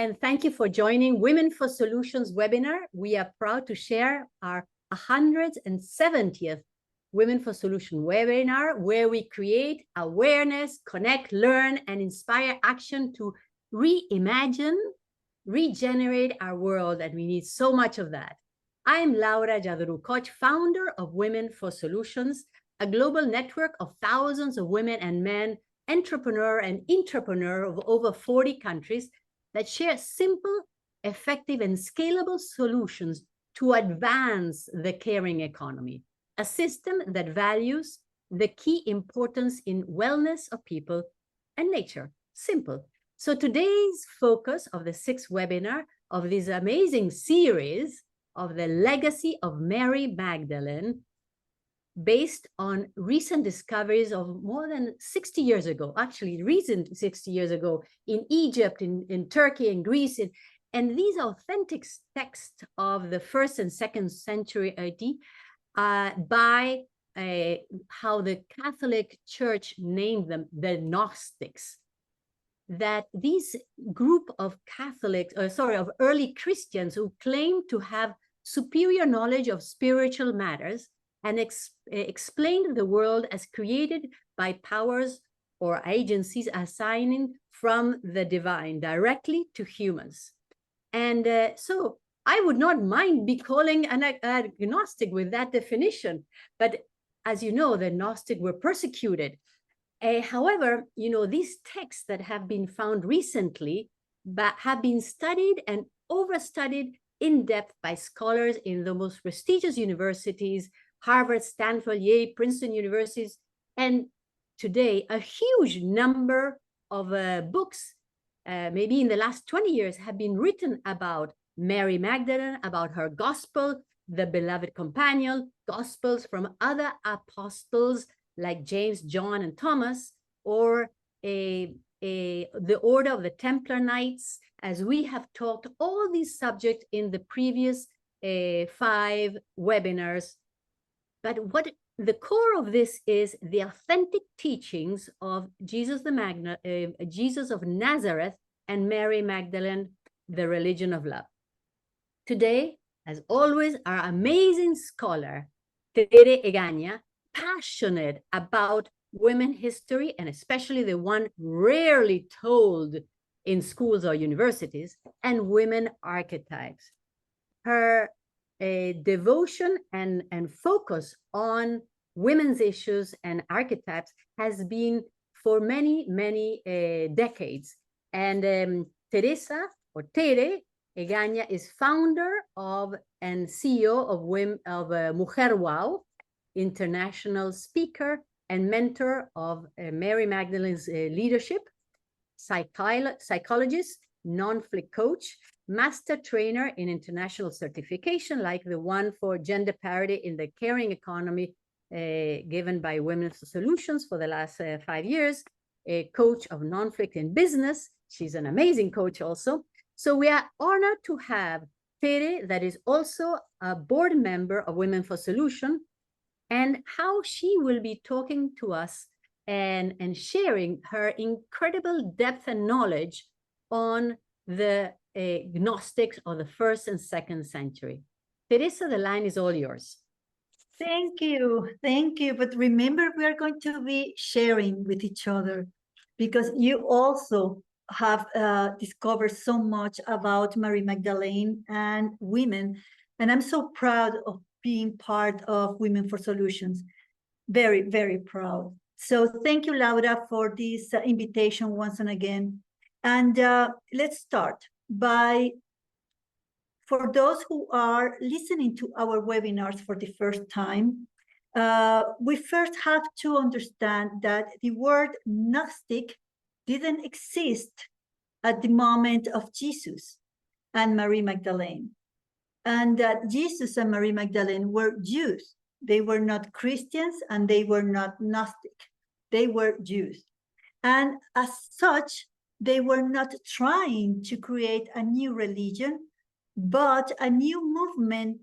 and thank you for joining Women for Solutions webinar. We are proud to share our 170th Women for Solution webinar, where we create awareness, connect, learn, and inspire action to reimagine, regenerate our world, and we need so much of that. I'm Laura Jaduru-Koch, founder of Women for Solutions, a global network of thousands of women and men, entrepreneur and intrapreneur of over 40 countries that share simple, effective, and scalable solutions to advance the caring economy, a system that values the key importance in wellness of people and nature. Simple. So today's focus of the 6th webinar of this amazing series of the legacy of Mary Magdalene, based on recent discoveries of more than 60 years ago, actually recent 60 years ago, in Egypt, in Turkey, in Greece, and these authentic texts of the 1st and 2nd century AD by how the Catholic Church named them, the Gnostics, that these group of of early Christians who claimed to have superior knowledge of spiritual matters and explained the world as created by powers or agencies assigning from the divine directly to humans. And so I would not mind be calling an agnostic with that definition. But as you know, the Gnostic were persecuted. However, you know, these texts that have been found recently have been studied and overstudied in depth by scholars in the most prestigious universities, Harvard, Stanford, Yale, Princeton universities, and today a huge number of books, maybe in the last 20 years, have been written about Mary Magdalene, about her gospel, the beloved companion, gospels from other apostles like James, John, and Thomas, or the Order of the Templar Knights, as we have talked all these subjects in the previous 5 webinars. But what the core of this is the authentic teachings of Jesus of Nazareth and Mary Magdalene, the religion of love. Today, as always, our amazing scholar, Tere Egaña, passionate about women history, and especially the one rarely told in schools or universities, and women archetypes. Her devotion and focus on women's issues and archetypes has been for many, many decades. And Teresa, or Tere Egaña, is founder of and CEO of Mujer Wow, international speaker and mentor of Mary Magdalene's leadership, psychologist, non-flick coach, master trainer in international certification, like the one for gender parity in the caring economy given by Women for Solutions for the last 5 years, a coach of non-flick in business. She's an amazing coach also. So we are honored to have Tere, that is also a board member of Women for Solution, and how she will be talking to us and sharing her incredible depth and knowledge on the Gnostics of the 1st and 2nd century. Teresa, the line is all yours. Thank you. Thank you. But remember, we are going to be sharing with each other, because you also have discovered so much about Mary Magdalene and women. And I'm so proud of being part of Women for Solutions. Very, very proud. So thank you, Laura, for this invitation once and again. And let's start by, for those who are listening to our webinars for the first time, we first have to understand that the word Gnostic didn't exist at the moment of Jesus and Mary Magdalene. And that Jesus and Mary Magdalene were Jews. They were not Christians and they were not Gnostic. They were Jews. And as such, they were not trying to create a new religion, but a new movement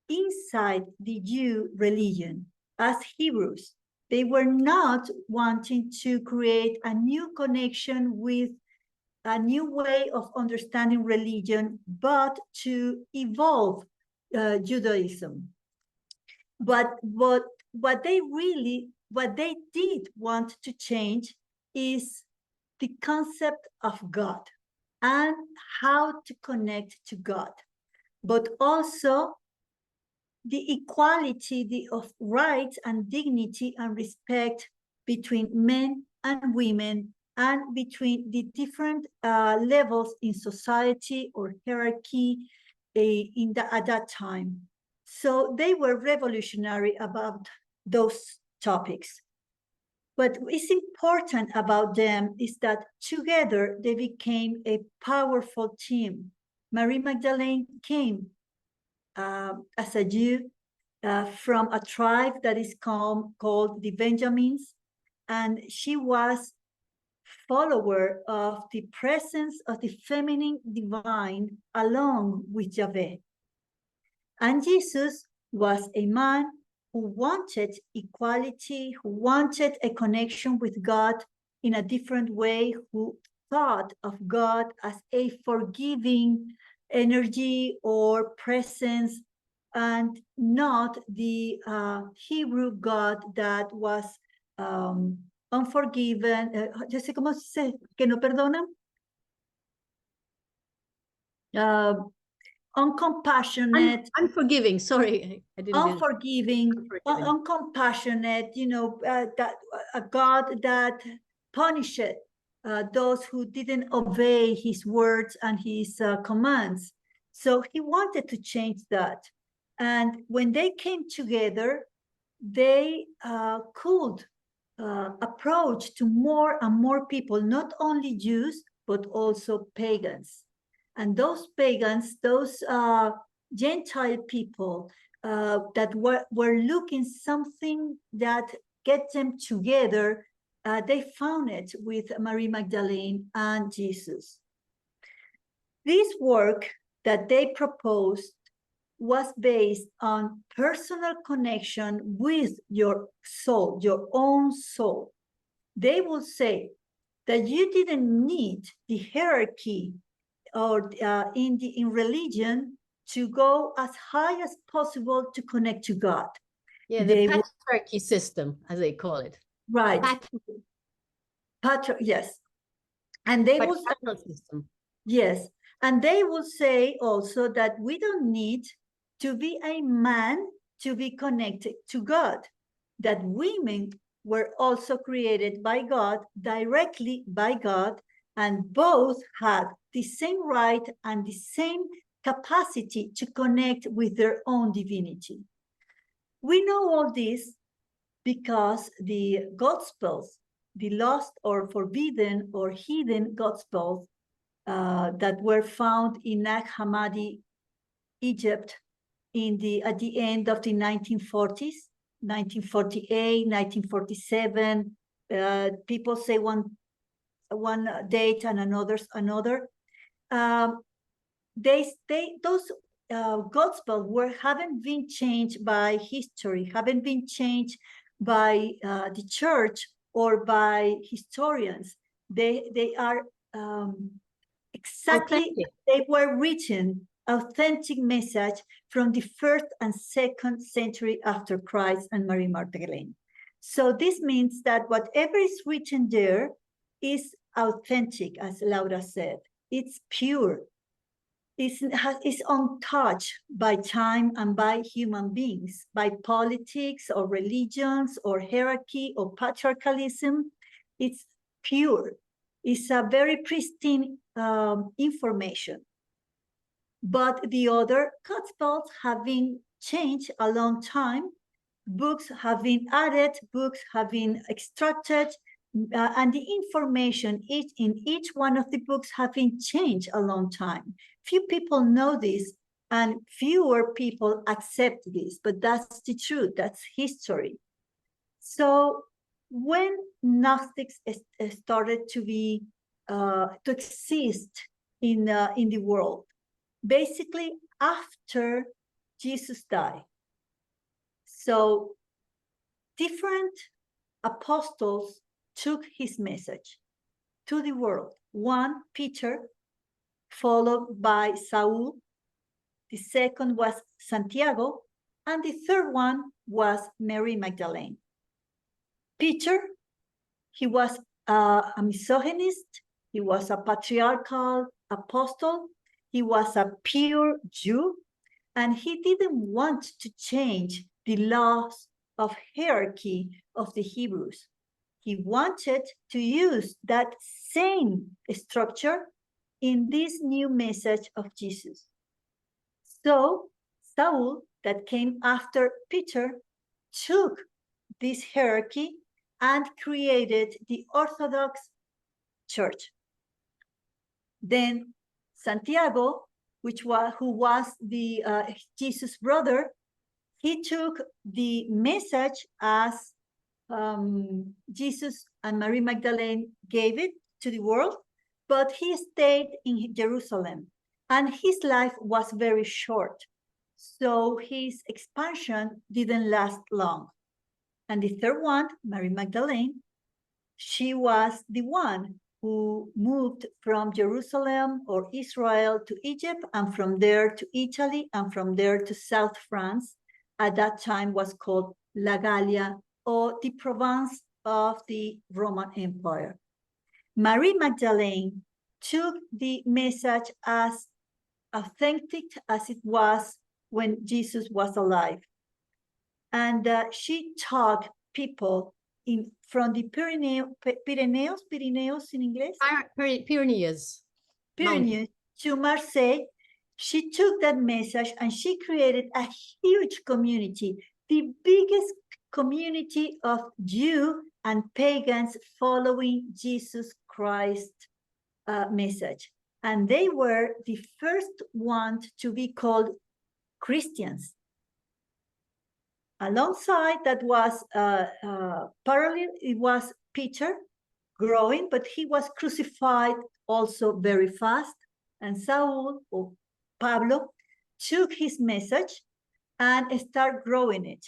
inside the Jew religion as Hebrews. They were not wanting to create a new connection with a new way of understanding religion, but to evolve Judaism. But what they did want to change is the concept of God and how to connect to God, but also the equality of rights and dignity and respect between men and women, and between the different levels in society or hierarchy at that time. So they were revolutionary about those topics. What is important about them is that together they became a powerful team. Mary Magdalene came as a Jew from a tribe that is called the Benjamins, and she was follower of the presence of the feminine divine along with Yahweh. And Jesus was a man who wanted equality, who wanted a connection with God in a different way, who thought of God as a forgiving energy or presence, and not the Hebrew God that was unforgiven. Yo sé cómo se dice, que no perdona. Uncompassionate, unforgiving. Sorry, I didn't. Unforgiving, uncompassionate. That a God that punished those who didn't obey His words and His commands. So He wanted to change that, and when they came together, they could approach to more and more people, not only Jews but also pagans. And those pagans, those Gentile people that were looking something that get them together, they found it with Mary Magdalene and Jesus. This work that they proposed was based on personal connection with your soul, your own soul. They will say that you didn't need the hierarchy or in religion to go as high as possible to connect to God. Yeah, the patriarchy system, as they call it. Right. Yes. And they will system. Yes. And they will say also that we don't need to be a man to be connected to God, that women were also created by God, directly by God, and both had the same right and the same capacity to connect with their own divinity. We know all this because the Gospels, the lost or forbidden or hidden Gospels that were found in Nag Hammadi, Egypt, at the end of the 1940s, 1948, 1947. People say one date and another. Those Gospels haven't been changed by history, haven't been changed by the church or by historians. They are exactly authentic. They were written, authentic message from the 1st and 2nd century after Christ and Mary Magdalene. So this means that whatever is written there is authentic, as Laura said. It's pure. It's untouched by time and by human beings, by politics or religions or hierarchy or patriarchalism. It's pure. It's a very pristine information. But the other Gospels have been changed a long time. Books have been added, books have been extracted, and the information in each one of the books have been changed a long time. Few people know this, and fewer people accept this, but that's the truth, that's history. So when Gnostics started to exist in the world, basically after Jesus died. So different apostles took his message. to the world. One, Peter, followed by Saul. The second was Santiago, and the third one was Mary Magdalene. Peter, he was a misogynist, he was a patriarchal apostle, he was a pure Jew, and he didn't want to change the laws of hierarchy of the Hebrews. He wanted to use that same structure in this new message of Jesus. So Saul, that came after Peter, took this hierarchy and created the Orthodox Church. Then Santiago, who was the Jesus' brother, he took the message as Jesus and Mary Magdalene gave it to the world, but he stayed in Jerusalem, and his life was very short. So his expansion didn't last long. And the third one, Mary Magdalene, she was the one who moved from Jerusalem or Israel to Egypt, and from there to Italy, and from there to South France. At that time was called La Gallia, or the Provence of the Roman Empire. Mary Magdalene took the message as authentic as it was when Jesus was alive. And she taught people from the Pyrenees in English? Pyrenees. Pyrenees to Marseille. She took that message and she created a huge community, the biggest community of Jew and pagans following Jesus Christ message. And they were the first ones to be called Christians. Alongside that was parallel, it was Peter growing, but he was crucified also very fast. And Saul, or Pablo, took his message and started growing it.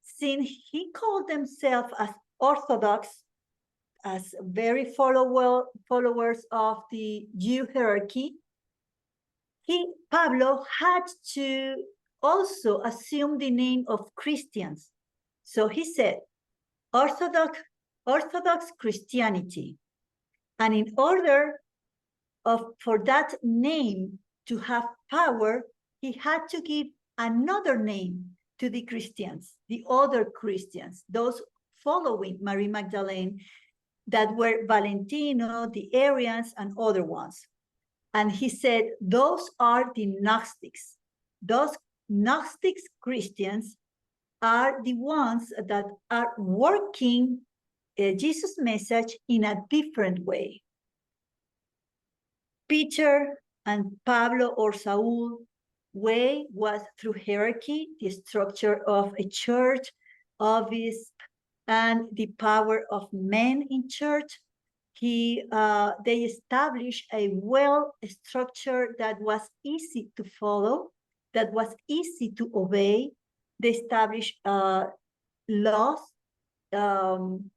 Since he called himself as orthodox, as very followers of the Jew hierarchy, Pablo had to also assume the name of Christians. So he said, Orthodox Christianity. And in order for that name to have power, he had to give another name to the Christians, the other Christians, those following Mary Magdalene, that were Valentino, the Arians, and other ones. And he said, those are the Gnostics. Those Gnostic Christians are the ones that are working Jesus' message in a different way. Peter and Pablo or Saul way was through hierarchy, the structure of a church, office, and the power of men in church. They established a well structure that was easy to follow, that was easy to obey. They established laws,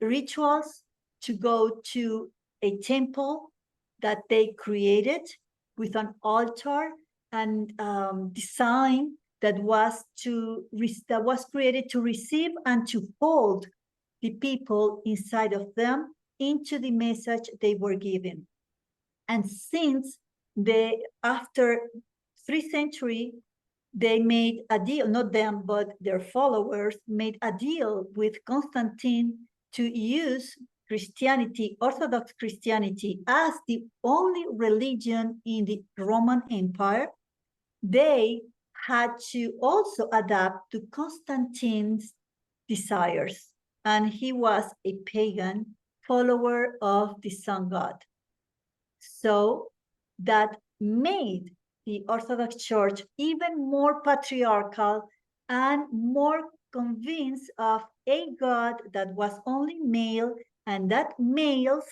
rituals to go to a temple that they created with an altar and design that was created to receive and to hold the people inside of them into the message they were given. And since after 3 centuries, they made a deal, not them, but their followers made a deal with Constantine to use Christianity, Orthodox Christianity, as the only religion in the Roman Empire. They had to also adapt to Constantine's desires. And he was a pagan follower of the sun god. So that made the Orthodox Church even more patriarchal and more convinced of a God that was only male, and that males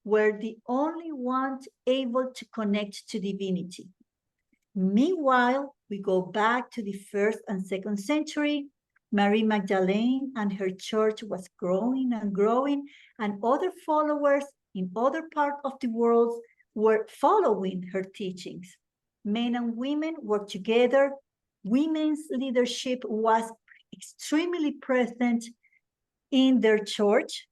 were the only ones able to connect to divinity. Meanwhile, we go back to the 1st and 2nd century. Mary Magdalene and her church was growing and growing, and other followers in other parts of the world were following her teachings. Men and women worked together. Women's leadership was extremely present in their church,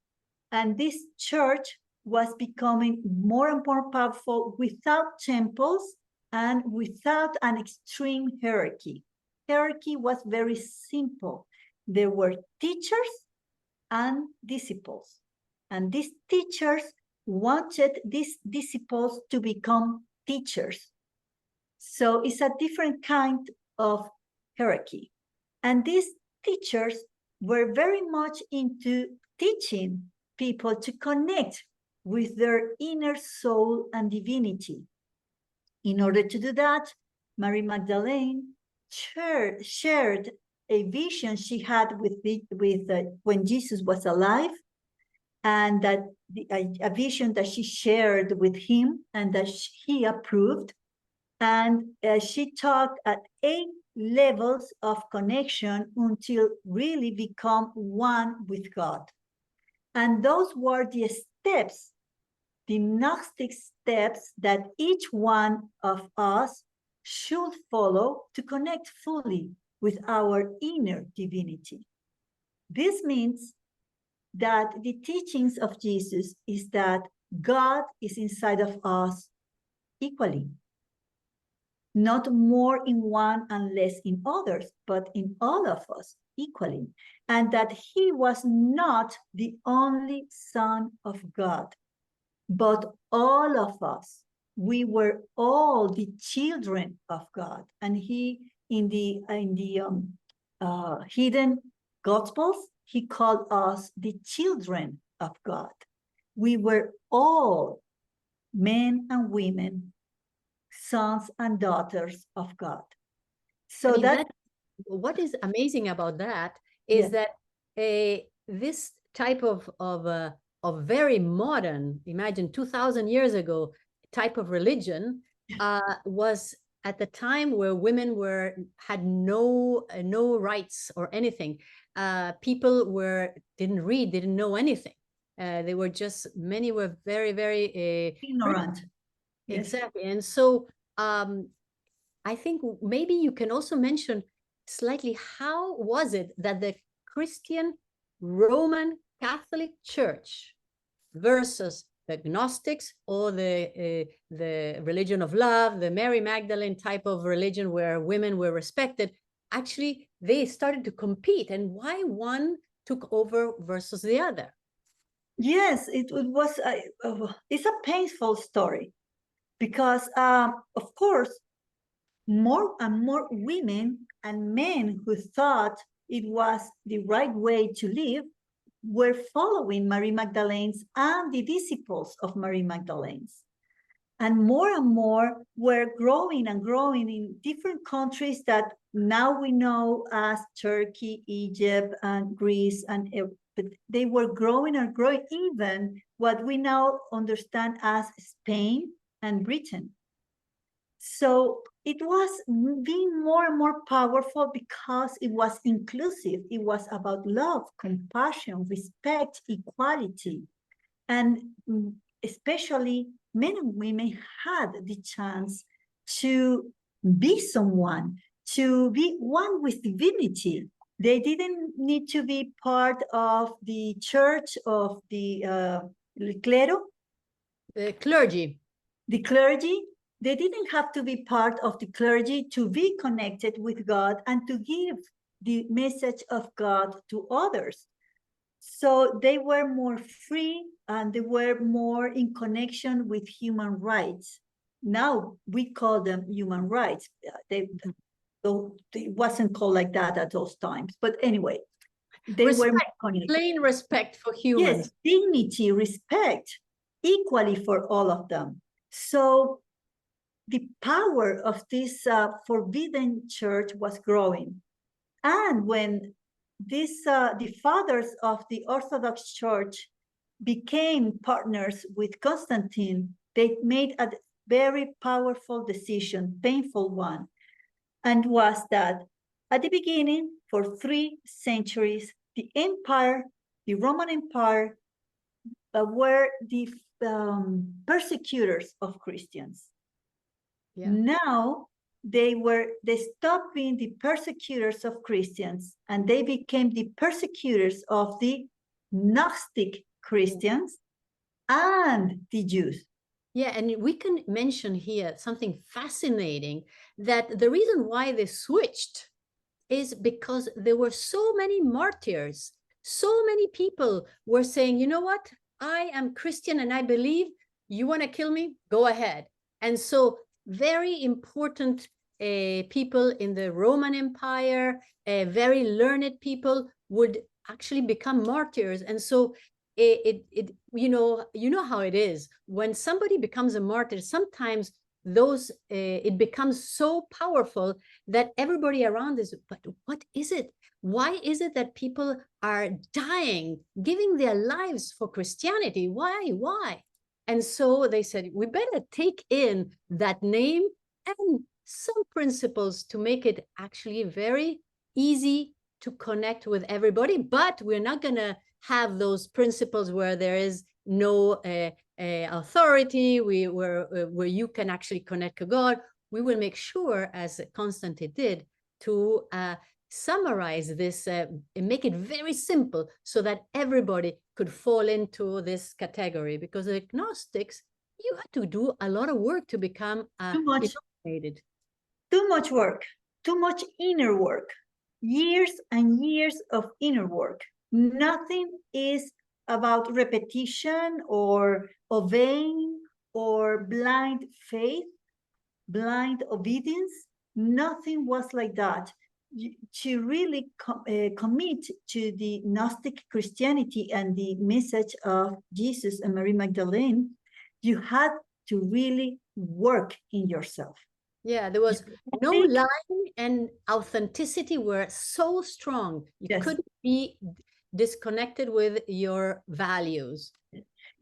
and this church was becoming more and more powerful without temples and without an extreme hierarchy. Hierarchy was very simple. There were teachers and disciples, and these teachers wanted these disciples to become teachers. So it's a different kind of hierarchy. And these teachers were very much into teaching people to connect with their inner soul and divinity. In order to do that, Mary Magdalene shared a vision she had when Jesus was alive, and that a vision that she shared with him and that he approved. And she taught at 8 levels of connection until really become one with God. And those were the steps, the Gnostic steps that each one of us should follow to connect fully with our inner divinity. This means that the teachings of Jesus is that God is inside of us equally. Not more in one and less in others, but in all of us equally. And that he was not the only Son of God, but all of us. We were all the children of God. And he, in the hidden Gospels, he called us the children of God. We were all men and women, sons and daughters of God. So what is amazing about that is that this type of very modern, imagine 2,000 years ago, type of religion was at the time where women had no rights or anything. People didn't read, didn't know anything. They were just, many were very, very ignorant. Exactly. And so I think maybe you can also mention slightly, how was it that the Christian Roman Catholic Church versus the Gnostics, or the religion of love, the Mary Magdalene type of religion where women were respected, actually they started to compete, and why one took over versus the other? Yes, it was. It's a painful story, because of course, more and more women and men who thought it was the right way to live were following Mary Magdalene's and the disciples of Mary Magdalene's. And more were growing and growing in different countries that now we know as Turkey, Egypt, and Greece, but they were growing and growing, even what we now understand as Spain and Britain. So it was being more and more powerful because it was inclusive. It was about love, compassion, respect, equality. And especially men and women had the chance to be someone, to be one with divinity. They didn't need to be part of the church of the clero. The clergy. The clergy. They didn't have to be part of the clergy to be connected with God and to give the message of God to others. So they were more free, and they were more in connection with human rights. Now we call them human rights. It wasn't called like that at those times. But anyway, they were connected. Plain respect for humans. Yes, dignity, respect, equally for all of them. So the power of this forbidden church was growing. And when the fathers of the Orthodox Church became partners with Constantine, they made a very powerful decision, painful one, and was that at the beginning, for 3 centuries, the Roman Empire, were the persecutors of Christians. Yeah. Now they stopped being the persecutors of Christians, and they became the persecutors of the Gnostic Christians and the Jews. Yeah, and we can mention here something fascinating, that the reason why they switched is because there were so many martyrs. So many people were saying, you know what? I am Christian and I believe. You want to kill me? Go ahead. And so very important people in the Roman Empire, very learned people would actually become martyrs. And so you know how it is when somebody becomes a martyr. Sometimes those it becomes so powerful that everybody around is, but what is it? Why is it that people are dying, giving their lives for Christianity? Why? And so they said, we better take in that name and some principles to make it actually very easy to connect with everybody. But we're not going to have those principles where there is no authority, where you can actually connect to God. We will make sure, as Constantine did, to summarize this and make it very simple so that everybody could fall into this category. Because the Gnostics, you had to do a lot of work to become illuminated. Too much work, too much inner work, years and years of inner work. Nothing is about repetition or obeying or blind faith, blind obedience. Nothing was like that. To really commit to the Gnostic Christianity and the message of Jesus and Mary Magdalene, you had to really work in yourself. Yeah, there was no line, and authenticity were so strong. You couldn't be disconnected with your values.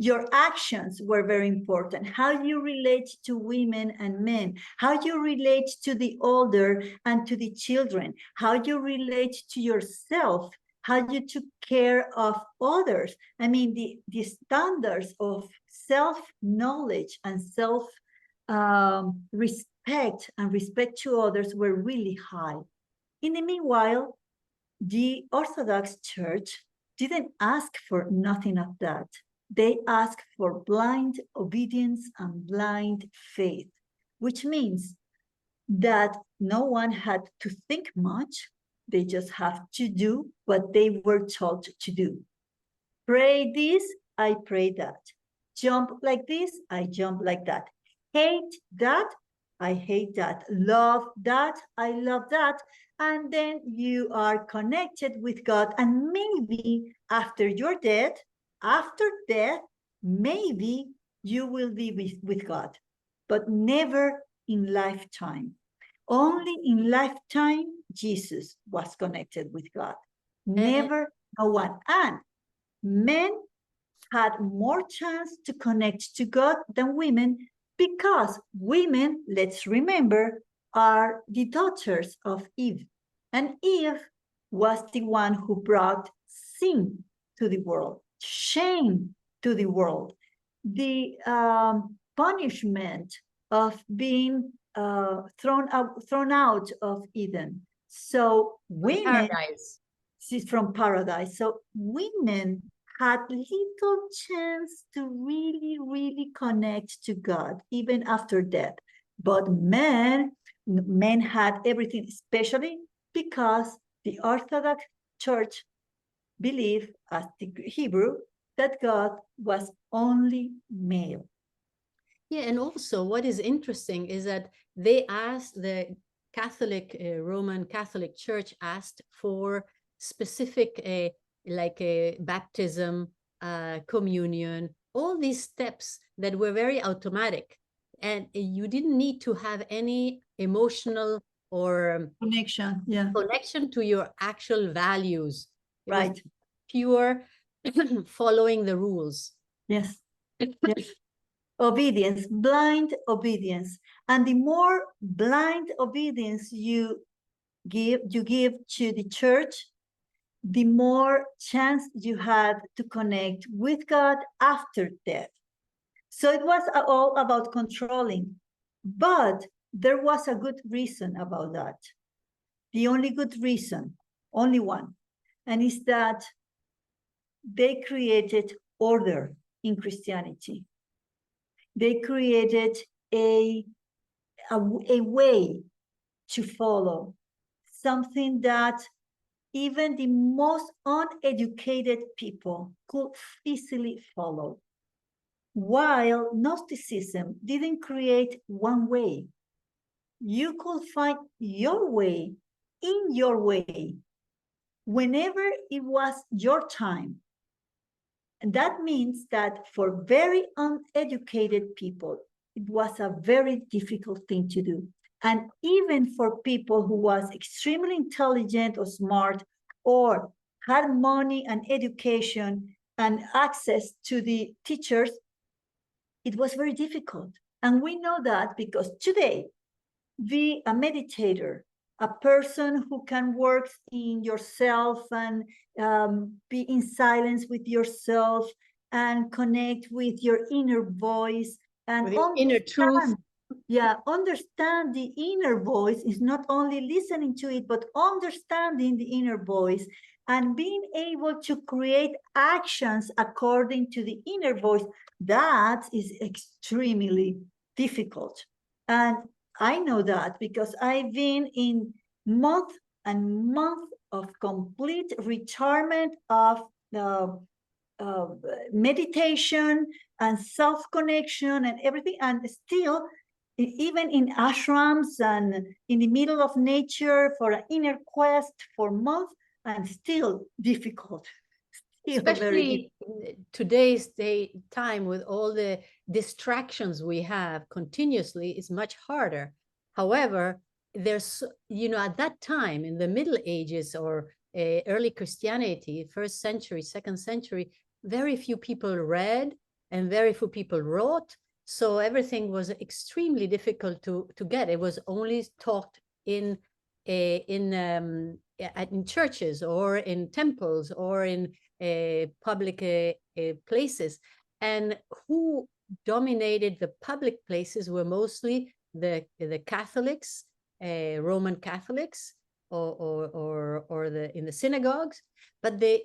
Your actions were very important. How you relate to women and men, how you relate to the older and to the children, how you relate to yourself, how you took care of others. I mean, the standards of self-knowledge and self-respect and respect to others were really high. In the meanwhile, the Orthodox Church didn't ask for nothing of that. They asked for blind obedience and blind faith, which means that no one had to think much. They just have to do what they were told to do. Pray this, I pray that. Jump like this, I jump like that. Hate that, I hate that. Love that, I love that. And then you are connected with God. And maybe after you're dead, after death, maybe you will be with God, but never in lifetime. Only in lifetime, Jesus was connected with God. Never, no one. And men had more chance to connect to God than women, because women, let's remember, are the daughters of Eve. And Eve was the one who brought sin to the world, shame to the world, the punishment of being thrown out of Eden. So women, from paradise. So women had little chance to really connect to God, even after death. But men had everything, especially because the Orthodox Church believed, as the Hebrew, that God was only male. Yeah, and also what is interesting is that they asked, the Catholic, Roman Catholic Church asked for specific like a baptism, communion, all these steps that were very automatic. And you didn't need to have any emotional or connection to your actual values. It was pure following the rules. Yes. Yes. Obedience, blind obedience. And the more blind obedience you give to the church, the more chance you had to connect with God after death. So it was all about controlling, but there was a good reason about that. The only good reason, only one, and is that they created order in Christianity. They created a way to follow, something that even the most uneducated people could easily follow. While Gnosticism didn't create one way, you could find your way in your way whenever it was your time. And that means that for very uneducated people, it was a very difficult thing to do. And even for people who was extremely intelligent or smart or had money and education and access to the teachers, it was very difficult. And we know that because today, be a meditator, a person who can work in yourself and be in silence with yourself and connect with your inner voice and with the inner truth. Yeah, understand the inner voice is not only listening to it, but understanding the inner voice and being able to create actions according to the inner voice. That is extremely difficult. And I know that because I've been in month and month of complete retirement of the meditation and self-connection and everything, and still, even in ashrams and in the middle of nature for an inner quest for months, and still difficult. Especially today's time with all the distractions we have continuously is much harder. However, there's, at that time in the Middle Ages or early Christianity, 1st century, 2nd century, very few people read and very few people wrote. So everything was extremely difficult to get. It was only taught in churches or in temples or in public places. And who dominated the public places were mostly the Catholics, Roman Catholics, or in the synagogues. But the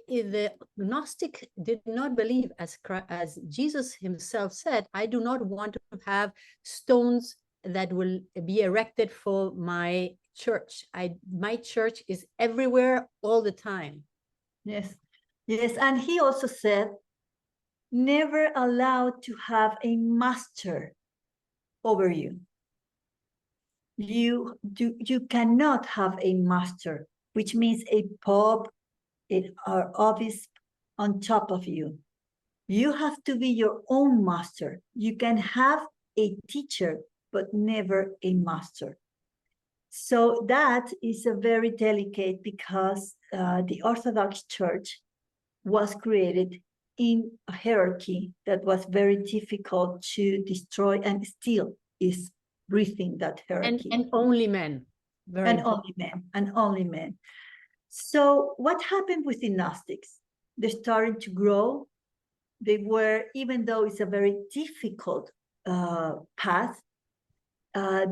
Gnostic did not believe, as Jesus himself said, I do not want to have stones that will be erected for my church. My church is everywhere all the time. Yes. Yes, and he also said, never allowed to have a master over you. You cannot have a master, which means a pope or obispo on top of you. You have to be your own master. You can have a teacher, but never a master. So that is a very delicate, because the Orthodox Church was created in a hierarchy that was very difficult to destroy, and still is breathing that hierarchy. And only men. And only men. So what happened with the Gnostics? They started to grow. They were, even though it's a very difficult path,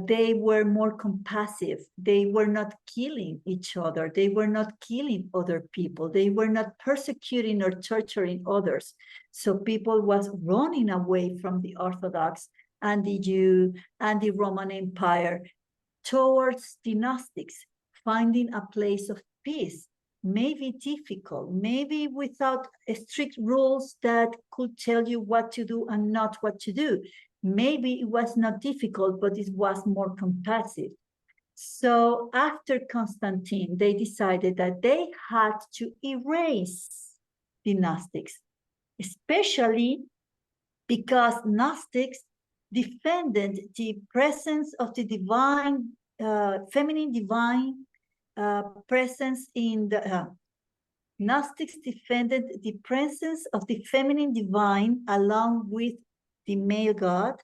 they were more compassive. They were not killing each other. They were not killing other people. They were not persecuting or torturing others. So people was running away from the Orthodox and the Jew and the Roman Empire towards the Gnostics, finding a place of peace. Maybe difficult, maybe without strict rules that could tell you what to do and not what to do. Maybe it was not difficult, but it was more compassive. So after Constantine, they decided that they had to erase the Gnostics, especially because Gnostics defended the presence of the divine, feminine divine presence in the Gnostics defended the presence of the feminine divine along with the male god,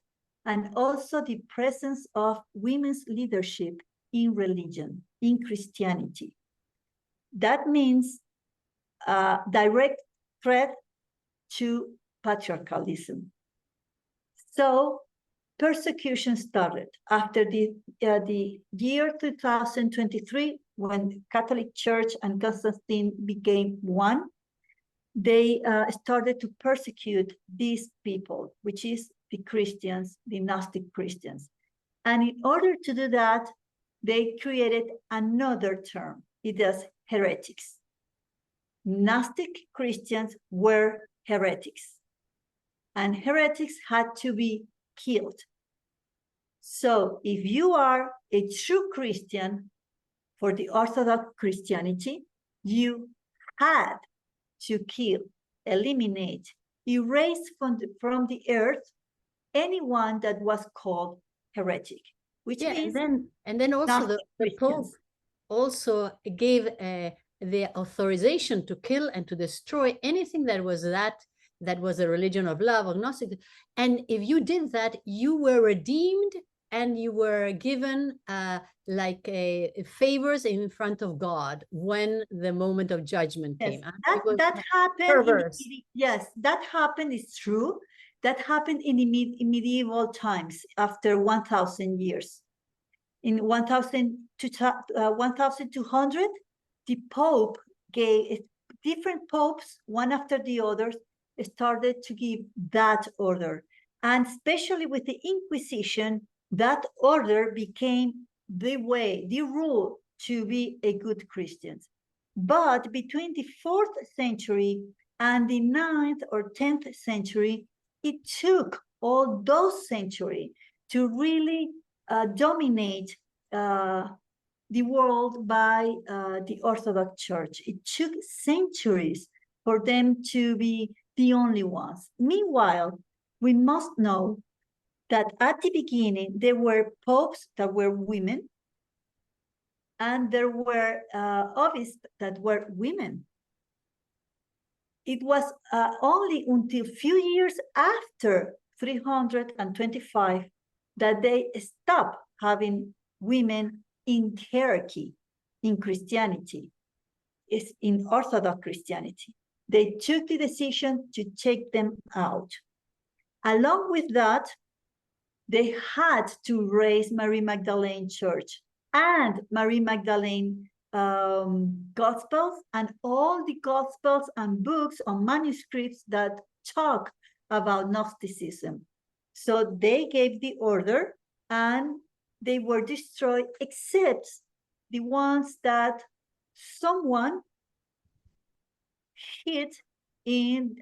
and also the presence of women's leadership in religion, in Christianity. That means a direct threat to patriarchalism. So persecution started after the year 2023, when Catholic Church and Constantine became one. They started to persecute these people, which is the Christians, the Gnostic Christians. And in order to do that, they created another term. It is heretics. Gnostic Christians were heretics, and heretics had to be killed. So if you are a true Christian for the Orthodox Christianity, you had to kill, eliminate, erase from the earth anyone that was called heretic, which means and then also the Pope also gave the authorization to kill and to destroy anything that was a religion of love or Gnostic. And if you did that, you were redeemed and you were given favors in front of God when the moment of judgment came. That happened. Yes, that happened. It's true. That happened in medieval times after 1,000 years. In 1200, the Pope gave different popes, one after the other, started to give that order. And especially with the Inquisition, that order became the way, the rule to be a good Christian. But between the 4th century and the 9th or 10th century, it took all those centuries to really dominate the world by the Orthodox Church. It took centuries for them to be the only ones. Meanwhile, we must know that at the beginning, there were popes that were women, and there were obisps that were women. It was only until a few years after 325 that they stopped having women in hierarchy in Christianity, in Orthodox Christianity. They took the decision to take them out. Along with that, they had to raise Mary Magdalene Church and Mary Magdalene Gospels and all the Gospels and books or manuscripts that talk about Gnosticism. So they gave the order and they were destroyed, except the ones that someone hid in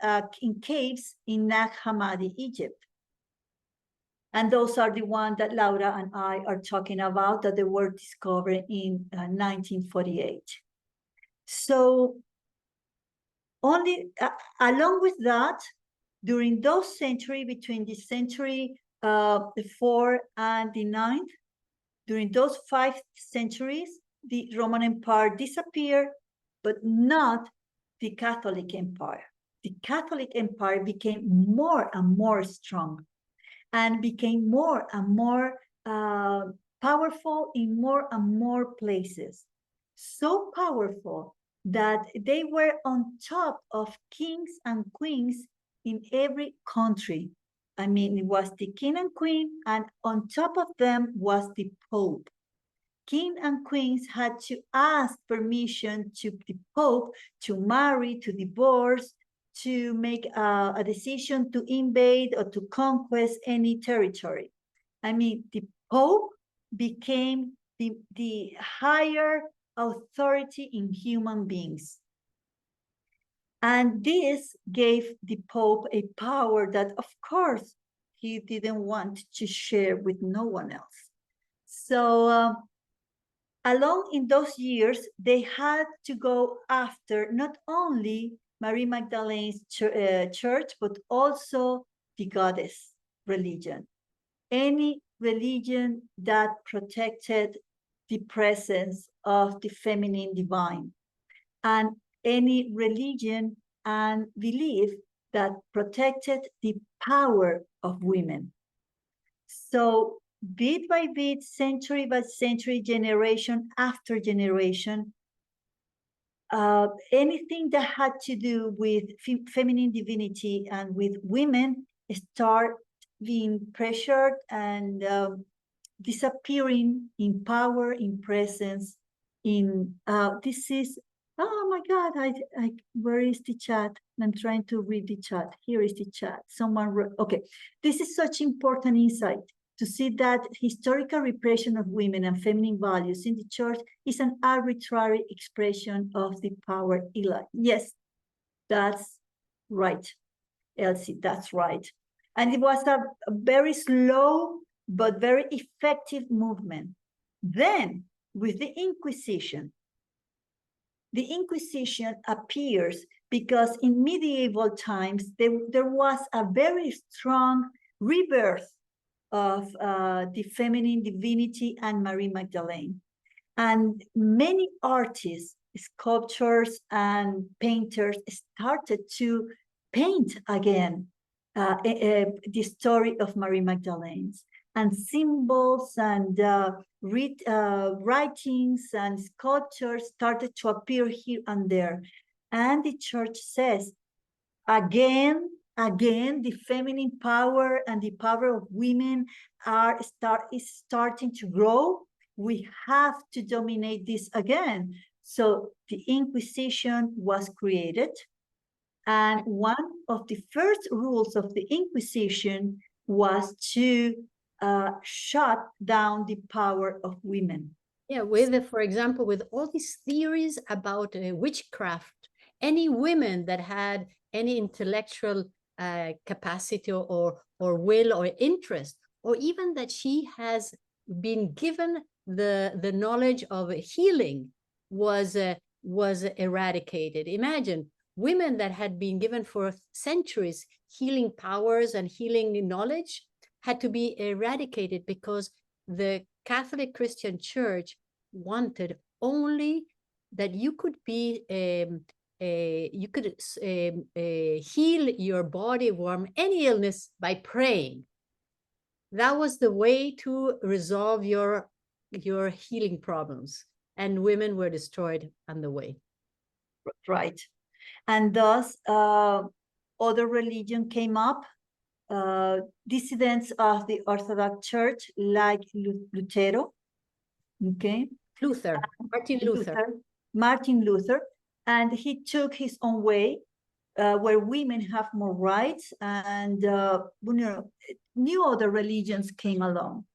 caves in Nag Hammadi, Egypt. And those are the ones that Laura and I are talking about, that they were discovered in 1948. So only along with that, during those centuries, between the century the 4th and the 9th, during those 5 centuries, the Roman Empire disappeared, but not the Catholic Empire. The Catholic Empire became more and more strong and became more and more powerful in more and more places. So powerful that they were on top of kings and queens in every country. I mean, it was the king and queen, and on top of them was the Pope. King and queens had to ask permission to the Pope to marry, to divorce, to make a decision to invade or to conquest any territory. I mean, the Pope became the higher authority in human beings. And this gave the Pope a power that, of course, he didn't want to share with no one else. So along in those years, they had to go after not only Mary Magdalene's church, but also the goddess religion. Any religion that protected the presence of the feminine divine, and any religion and belief that protected the power of women. So bit by bit, century by century, generation after generation, anything that had to do with feminine divinity and with women start being pressured and disappearing in power, in presence, in this is, oh my God, where is the chat? I'm trying to read the chat. Here is the chat. Someone wrote, okay. This is such important insight to see that historical repression of women and feminine values in the church is an arbitrary expression of the power elite. Yes, that's right, Elsie, that's right. And it was a very slow but very effective movement. Then, with the Inquisition appears because in medieval times, there was a very strong rebirth of the feminine divinity and Mary Magdalene. And many artists, sculptors, and painters started to paint again the story of Mary Magdalene. And symbols and writings and sculptures started to appear here and there. And the church says, again, the feminine power and the power of women is starting to grow. We have to dominate this again. So the Inquisition was created. And one of the first rules of the Inquisition was to shut down the power of women. Yeah, for example, with all these theories about witchcraft, any women that had any intellectual capacity or will or interest, or even that she has been given the knowledge of healing was eradicated. Imagine women that had been given for centuries healing powers and healing knowledge had to be eradicated because the Catholic Christian Church wanted only that you could be heal your body from any illness by praying. That was the way to resolve your healing problems, and women were destroyed on the way. Right, and thus other religion came up. Dissidents of the Orthodox Church, like Lutero, okay? Martin Luther, and he took his own way, where women have more rights, and new other religions came along,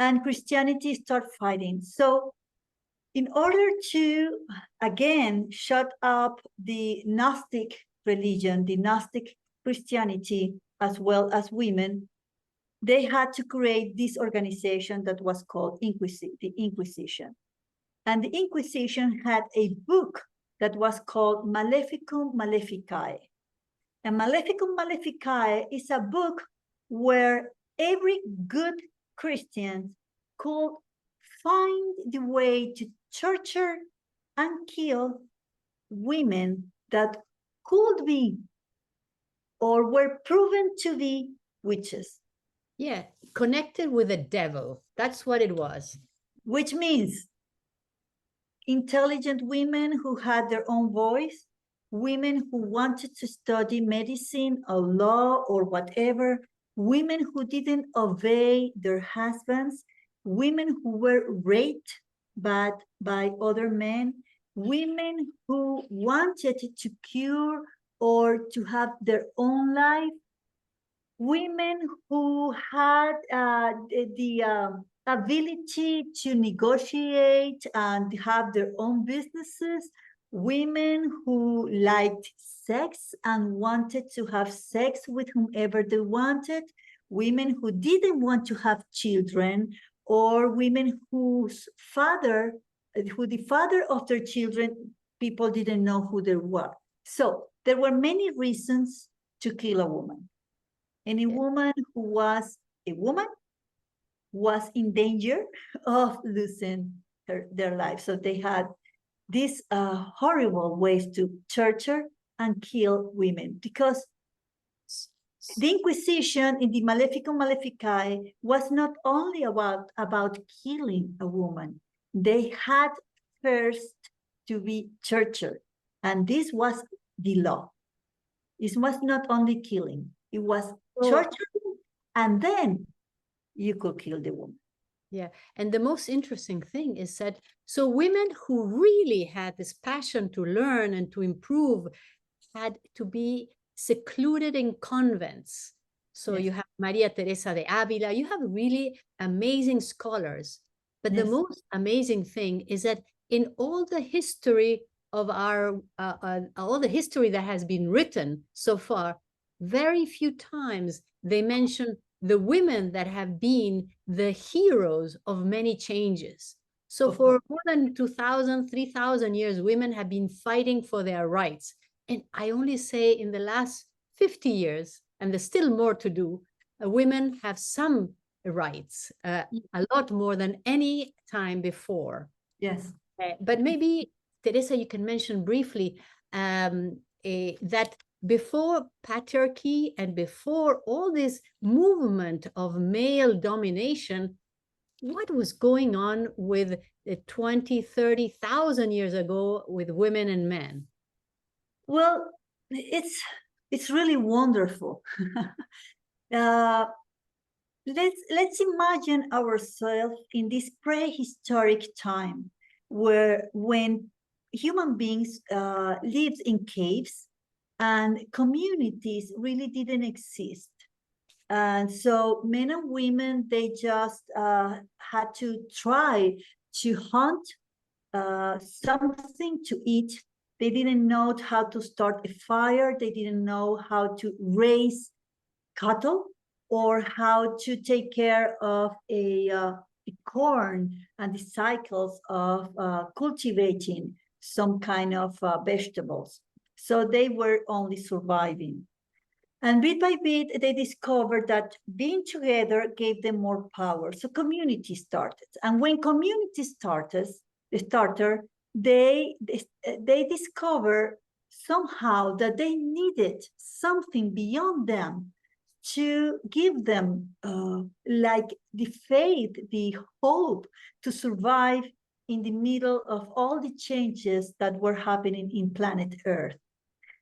and Christianity started fighting. So in order to, again, shut up the Gnostic religion, the Gnostic Christianity, as well as women, they had to create this organization that was called the Inquisition. And the Inquisition had a book that was called Maleficum Maleficae. And Maleficum Maleficae is a book where every good Christian could find the way to torture and kill women that could be or were proven to be witches. Yeah, connected with the devil. That's what it was. Which means intelligent women who had their own voice, women who wanted to study medicine or law or whatever, women who didn't obey their husbands, women who were raped by other men, women who wanted to cure or to have their own life, women who had the ability to negotiate and have their own businesses, women who liked sex and wanted to have sex with whomever they wanted, women who didn't want to have children, or women the father of their children, people didn't know who they were. So there were many reasons to kill a woman. Any woman who was a woman was in danger of losing their life. So they had these horrible ways to torture and kill women, because the Inquisition in the Maleficum Maleficae was not only about killing a woman. They had first to be tortured. And this was the law. It was not only killing, it was torturing, and then you could kill the woman. Yeah, and the most interesting thing is that so women who really had this passion to learn and to improve had to be secluded in convents. So Yes. you have Maria Teresa de Avila, you have really amazing scholars. But the Yes. most amazing thing is that in all the history of all the history that has been written so far, very few times they mention the women that have been the heroes of many changes. So for more than 2,000, 3,000 years, women have been fighting for their rights. And I only say in the last 50 years, and there's still more to do, women have some rights, a lot more than any time before. Yes. But maybe, Teresa, you can mention briefly that before patriarchy and before all this movement of male domination, what was going on with 20, 30,000 years ago with women and men? Well, it's really wonderful. Let's imagine ourselves in this prehistoric time when human beings lived in caves and communities really didn't exist. And so men and women, they just had to try to hunt something to eat. They didn't know how to start a fire. They didn't know how to raise cattle or how to take care of a corn and the cycles of cultivating some kind of vegetables. So they were only surviving. And bit by bit, they discovered that being together gave them more power. So community started. And when community started, they discovered somehow that they needed something beyond them to give them like the faith, the hope to survive in the middle of all the changes that were happening in planet Earth.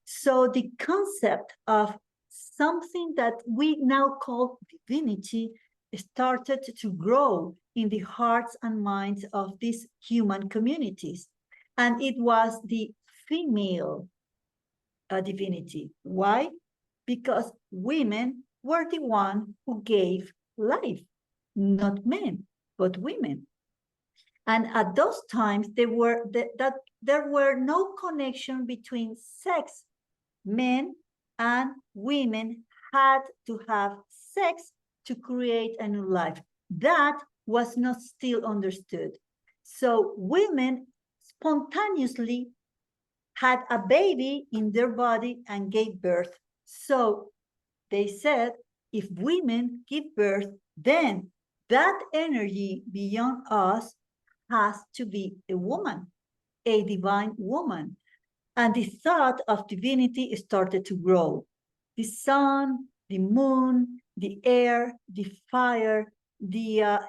So the concept of something that we now call divinity started to grow in the hearts and minds of these human communities. And it was the female divinity. Why? Because women were the one who gave life, not men, but women. And at those times, there were no connection between sex. Men and women had to have sex to create a new life. That was not still understood. So women spontaneously had a baby in their body and gave birth. So they said, if women give birth, then that energy beyond us has to be a woman, a divine woman. And the thought of divinity started to grow. The sun, the moon, the air, the fire, the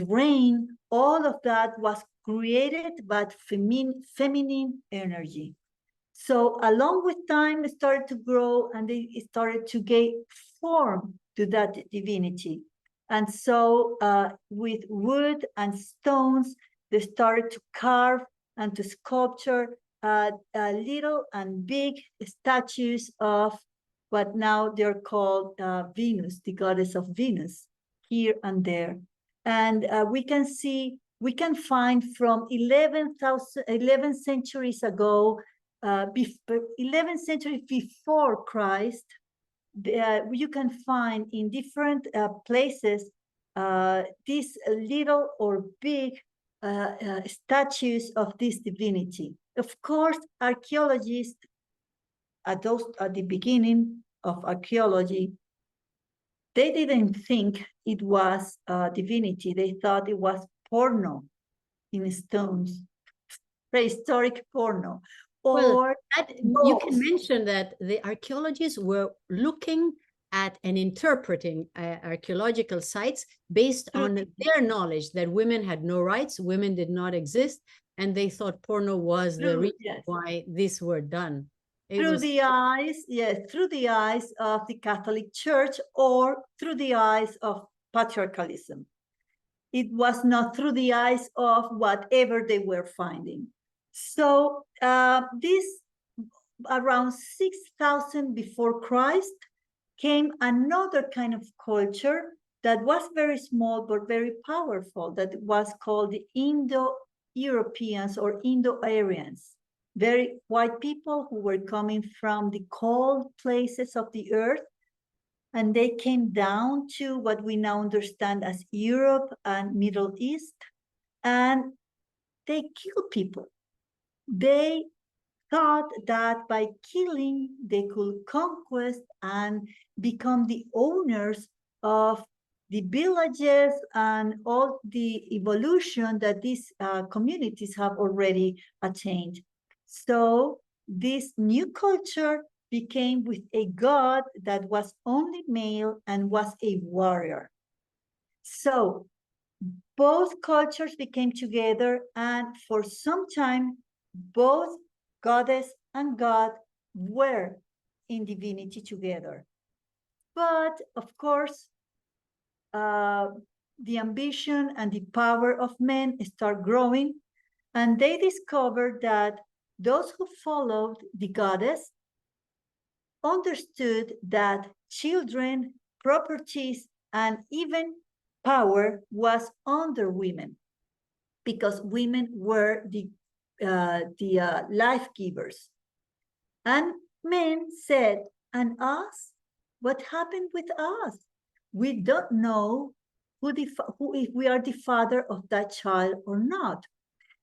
rain, all of that was created by feminine energy. So along with time, it started to grow and they started to gain form to that divinity. And so with wood and stones, they started to carve and to sculpture little and big statues of what now they're called Venus, the goddess of Venus, here and there. And we can find from 11 centuries ago, 11th century before Christ, you can find in different places these little or big statues of this divinity. Of course, archaeologists at the beginning of archaeology, they didn't think it was divinity. They thought it was porno in stones, prehistoric porno. Or you can mention that the archaeologists were looking at and interpreting archaeological sites based on their knowledge that women had no rights, women did not exist, and they thought porno was the True, reason yes. why these were done. It Through was the eyes, yes, through the eyes of the Catholic Church or through the eyes of patriarchalism. It was not through the eyes of whatever they were finding. So this around 6,000 before Christ came another kind of culture that was very small but very powerful, that was called the Indo-Europeans or Indo-Aryans, very white people who were coming from the cold places of the earth, and they came down to what we now understand as Europe and Middle East, and they killed people. They thought that by killing, they could conquest and become the owners of the villages and all the evolution that these communities have already attained. So this new culture became with a god that was only male and was a warrior. So both cultures became together, and for some time, both goddess and god were in divinity together. But of course, the ambition and the power of men start growing, and they discovered that those who followed the goddess understood that children, properties, and even power was under women, because women were the life givers. And men said, and us? What happened with us? We don't know who if we are the father of that child or not.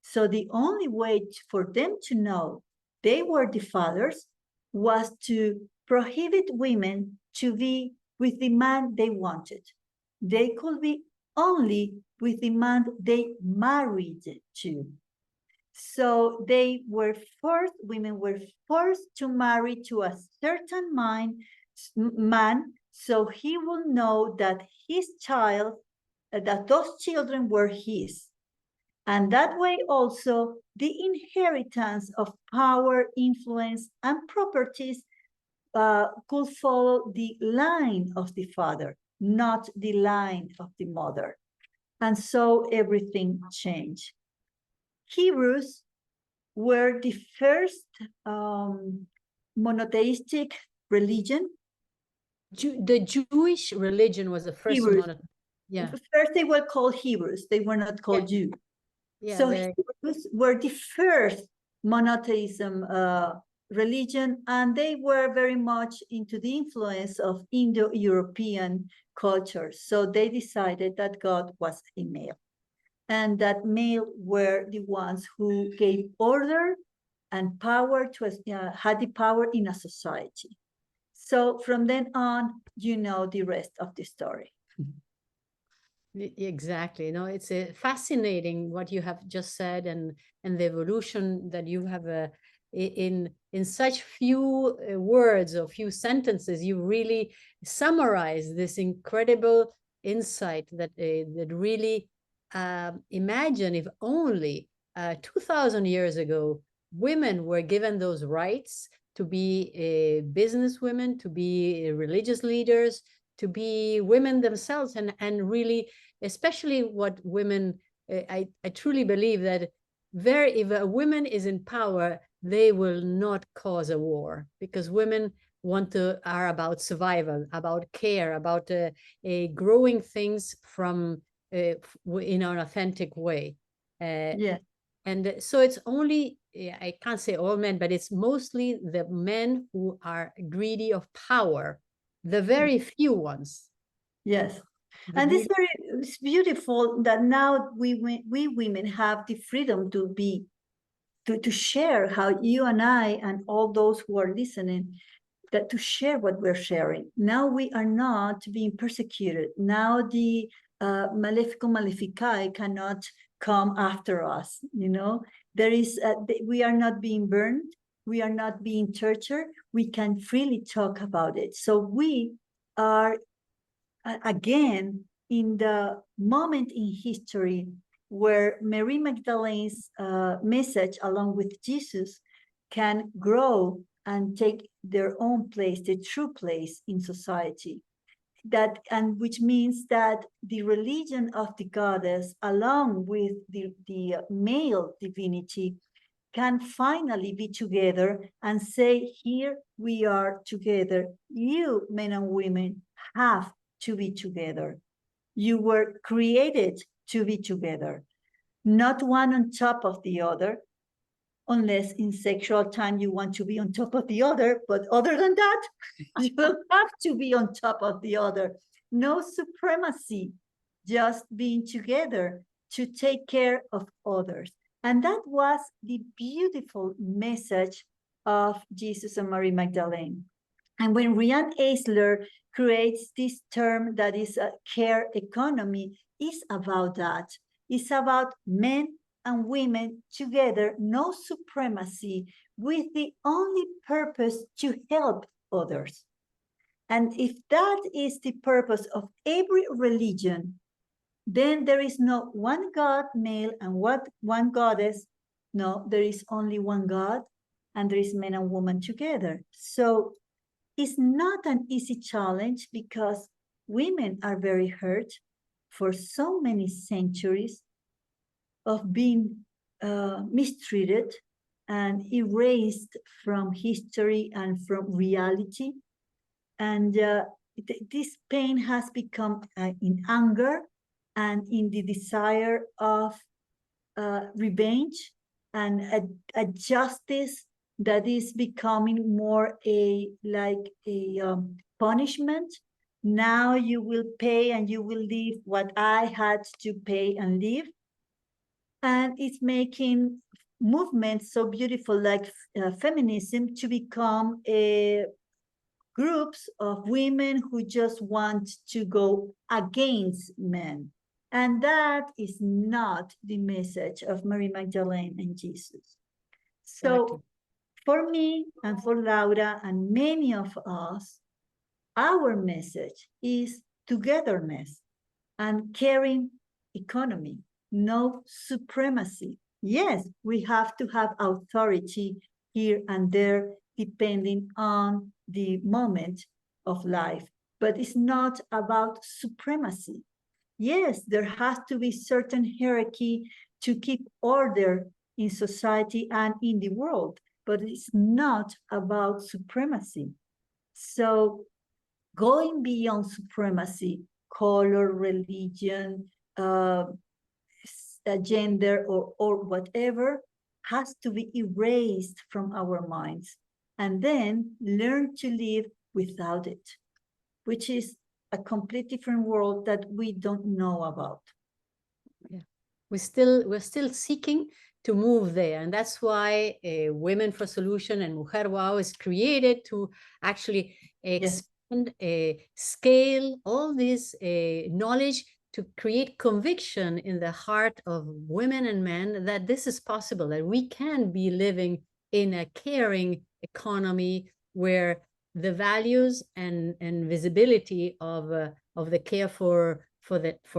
So the only way for them to know they were the fathers was to prohibit women to be with the man they wanted. They could be only with the man they married to. So women were forced to marry to a certain man, so he will know that his child, that those children were his. And that way also, the inheritance of power, influence, and properties could follow the line of the father, not the line of the mother. And so everything changed. Hebrews were the first monotheistic religion. The Jewish religion was the first Hebrews. one. Yeah. First, they were called Hebrews. They were not called Jews. Yeah, so Hebrews were the first monotheism religion, and they were very much into the influence of Indo-European cultures. So they decided that God was a male, and that male were the ones who gave order and power to had the power in a society. So from then on, you know the rest of the story. Exactly. No, it's fascinating what you have just said, and the evolution that you have in such few words or few sentences. You really summarize this incredible insight that that really imagine if only 2,000 years ago women were given those rights to be business women, to be religious leaders, to be women themselves, and really, especially what women, I truly believe that if a woman is in power, they will not cause a war, because women are about survival, about care, about growing things from in an authentic way. Yeah. And so it's only, I can't say all men, but it's mostly the men who are greedy of power, the very few ones. Yes. And it's beautiful that now we women have the freedom to share how you and I and all those who are listening, that to share what we're sharing. Now we are not being persecuted. Now the Malefico Maleficae cannot come after us. You know, we are not being burned. We are not being tortured. We can freely talk about it. So we are again in the moment in history where Mary Magdalene's message, along with Jesus, can grow and take their own place, the true place in society. That, and which means that the religion of the goddess, along with the male divinity, can finally be together and say, here we are together. You, men and women, have to be together. You were created to be together, not one on top of the other, unless in sexual time you want to be on top of the other. But other than that, you don't have to be on top of the other. No supremacy, just being together to take care of others. And that was the beautiful message of Jesus and Mary Magdalene. And when Rian Eisler creates this term that is a care economy, it's about that. It's about men and women together, no supremacy, with the only purpose to help others. And if that is the purpose of every religion, then there is no one God, male, and one goddess. No, there is only one God, and there is men and women together. So it's not an easy challenge, because women are very hurt for so many centuries of being mistreated and erased from history and from reality. And this pain has become in anger and in the desire of revenge and a justice that is becoming more like a punishment. Now you will pay and you will leave what I had to pay and leave. And it's making movements so beautiful like feminism to become groups of women who just want to go against men. And that is not the message of Mary Magdalene and Jesus. So Exactly. For me and for Laura and many of us, our message is togetherness and caring economy, no supremacy. Yes, we have to have authority here and there, depending on the moment of life, but it's not about supremacy. Yes, there has to be certain hierarchy to keep order in society and in the world, but it's not about supremacy. So going beyond supremacy, color, religion, gender, or whatever, has to be erased from our minds, and then learn to live without it, which is a complete different world that we don't know about. Yeah, we're still seeking to move there, and that's why Women for Solution and Mujer Wow is created to actually expand, scale all this knowledge to create conviction in the heart of women and men that this is possible, that we can be living in a caring economy where the values and visibility of the care for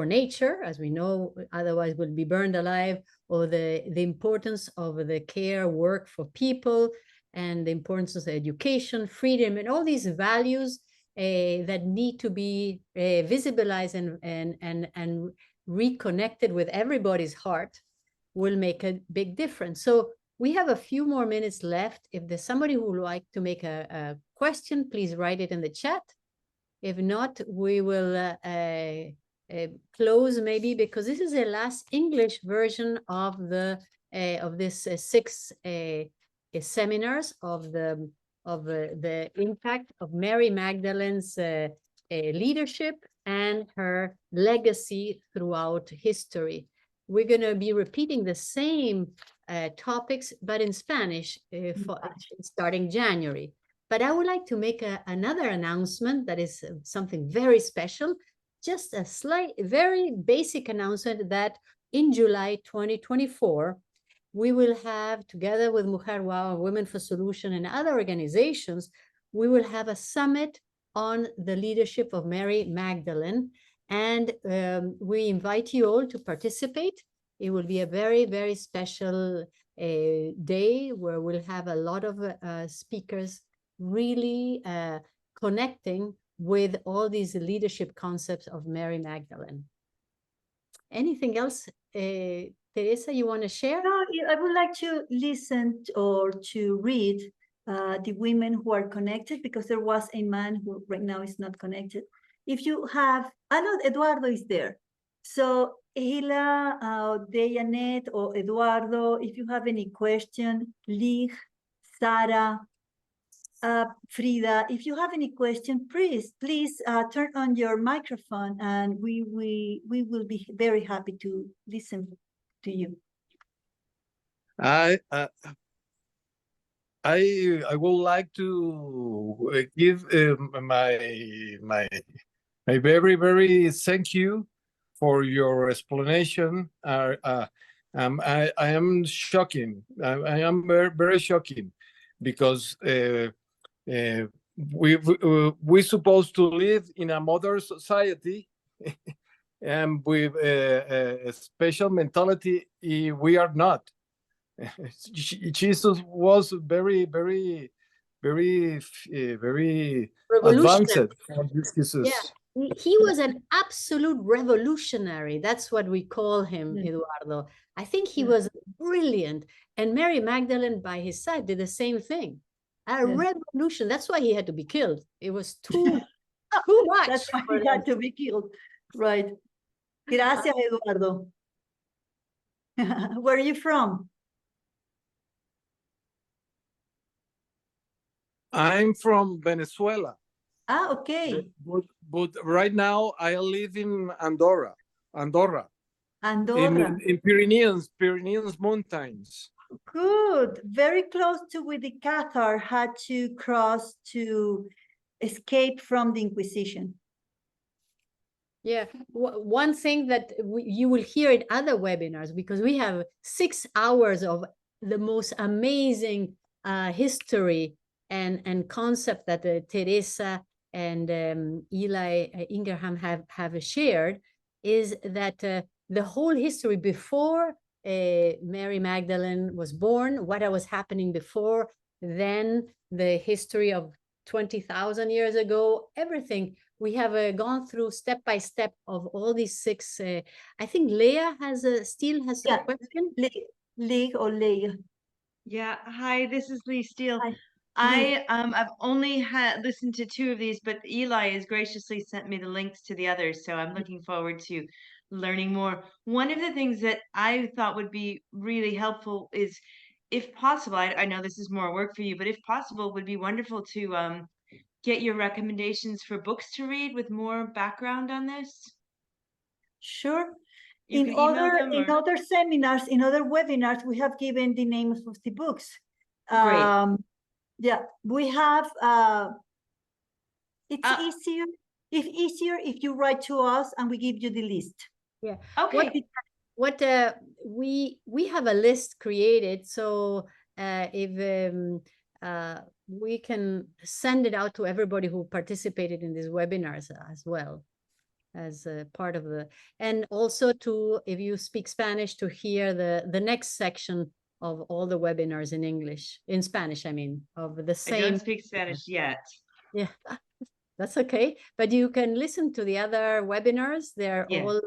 nature, as we know, otherwise we'll be burned alive, or the importance of the care work for people, and the importance of education, freedom, and all these values that need to be visibilized and reconnected with everybody's heart, will make a big difference. So we have a few more minutes left. If there's somebody who would like to make a question, please write it in the chat. If not, we will close maybe, because this is the last English version of the of this 6 seminars of the impact of Mary Magdalene's leadership and her legacy throughout history. We're going to be repeating the same topics, but in Spanish starting January. But I would like to make another announcement that is something very special, just a slight, very basic announcement that in July 2024, we will have, together with Mujer Wow, Women for Solution, and other organizations, we will have a summit on the leadership of Mary Magdalene. And we invite you all to participate. It will be a very, very special day where we'll have a lot of speakers really connecting with all these leadership concepts of Mary Magdalene. Anything else, Teresa, you want to share? No, I would like to listen or to read the women who are connected, because there was a man who right now is not connected. If you have, I know Eduardo is there. So Hila, Dejanet, or Eduardo, if you have any question, Lig, Sara, Frida, if you have any question, please turn on your microphone, and we will be very happy to listen to you. I would like to give my very, very thank you for your explanation. I am shocking. I am very, very shocking, because we supposed to live in a modern society and with a special mentality. We are not. Jesus was very, very, very, very advanced. Yeah, he was an absolute revolutionary. That's what we call him, Eduardo. I think he was brilliant. And Mary Magdalene by his side did the same thing. A revolution. That's why he had to be killed. It was too much. That's why he had to be killed. Right. Gracias, Eduardo. Where are you from? I'm from Venezuela. Ah, okay. But right now I live in Andorra. Andorra. In Pyrenees mountains. Good. Very close to where the Cathar had to cross to escape from the Inquisition. Yeah, one thing that you will hear in other webinars, because we have 6 hours of the most amazing history and concept that Teresa and Eli Ingraham have shared, is that the whole history before Mary Magdalene was born, what was happening before, then the history of 20,000 years ago, everything. We have gone through step by step of all these 6. I think Leah still has a question. Leah. Yeah. Hi, this is Lee Steele. Hi. I've only listened to 2 of these, but Eli has graciously sent me the links to the others, so I'm looking forward to learning more. One of the things that I thought would be really helpful is, if possible, I know this is more work for you, but if possible, it would be wonderful to get your recommendations for books to read with more background on this. Sure. You In other seminars, in other webinars, we have given the names of the books. Great. Yeah, we have. It's easier if you write to us and we give you the list. Yeah. Okay. What we have a list created, so if we can send it out to everybody who participated in these webinars as well, as a part of the, and also to, if you speak Spanish, to hear the next section of all the webinars in English, in Spanish, I mean, of the same. I don't speak Spanish yet. Yeah, that's okay. But you can listen to the other webinars. They're all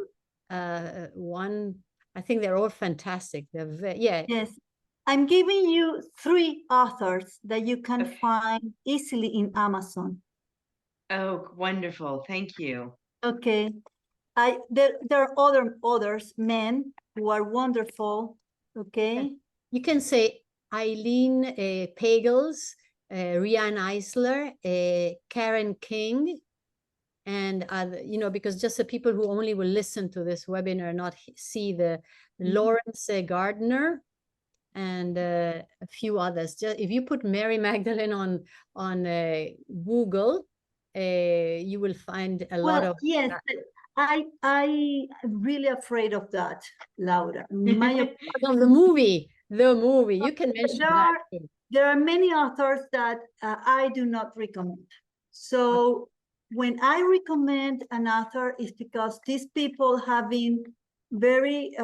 I think they're all fantastic. They're Yes. I'm giving you 3 authors that you can find easily in Amazon. Oh, wonderful. Thank you. Okay. There are others, men who are wonderful. Okay. You can say Eileen Pagels, Rianne Eisler, Karen King, and because just the people who only will listen to this webinar, not see the Lawrence Gardner, and a few others. Just if you put Mary Magdalene on Google, you will find a lot of. Yes, I'm really afraid of that, Laura. Of the movie. You can mention that. There are many authors that I do not recommend. So when I recommend an author, is because these people have been very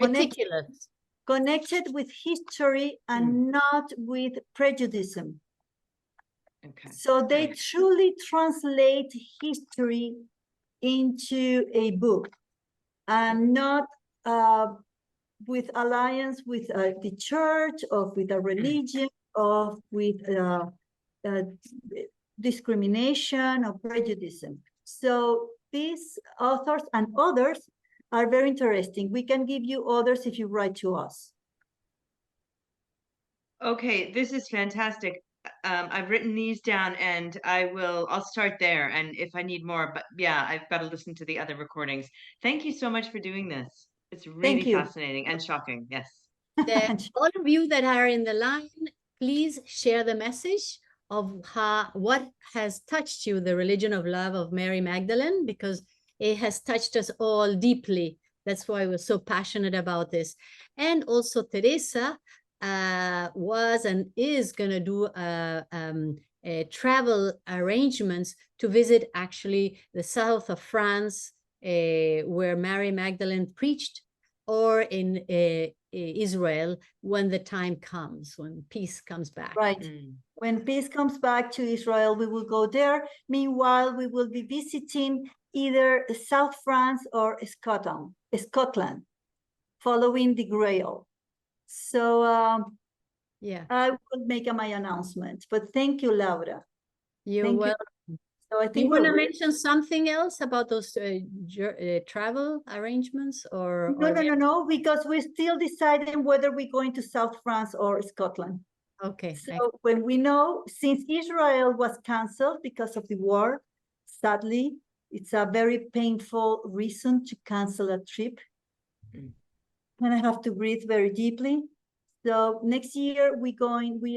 Meticulous. connected with history and not with prejudice. Okay. So they truly translate history into a book and not with alliance with the church or with a religion or with discrimination or prejudice. So these authors and others are very interesting. We can give you others if you write to us. Okay, this is fantastic. I've written these down and I'll start there. And if I need more, but yeah, I've got to listen to the other recordings. Thank you so much for doing this. It's really fascinating and shocking. Yes. All of you that are in the line, please share the message of what has touched you, the religion of love of Mary Magdalene, because it has touched us all deeply. That's why we're so passionate about this. And also Teresa was and is going to do travel arrangements to visit actually the south of France, where Mary Magdalene preached, or in Israel when the time comes, when peace comes back. Right. When peace comes back to Israel, we will go there. Meanwhile, we will be visiting either South France or Scotland, following the Grail. So yeah, I will make my announcement. But thank you, Laura. You're welcome. So I think you want to mention something else about those travel arrangements, or no, because we're still deciding whether we're going to South France or Scotland. Okay. So when we know, since Israel was canceled because of the war, sadly, it's a very painful reason to cancel a trip. And I have to breathe very deeply. So next year we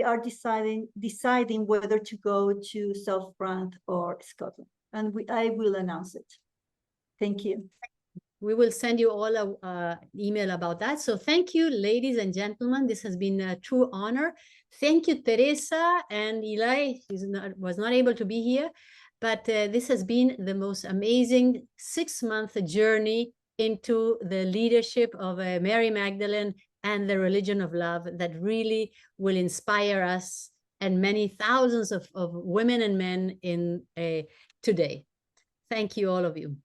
are deciding whether to go to South France or Scotland, and I will announce it. Thank you. We will send you all an email about that. So thank you, ladies and gentlemen. This has been a true honor. Thank you, Teresa and Eli. He was not able to be here, but this has been the most amazing 6-month journey into the leadership of Mary Magdalene and the religion of love that really will inspire us and many thousands of women and men in today. Thank you, all of you.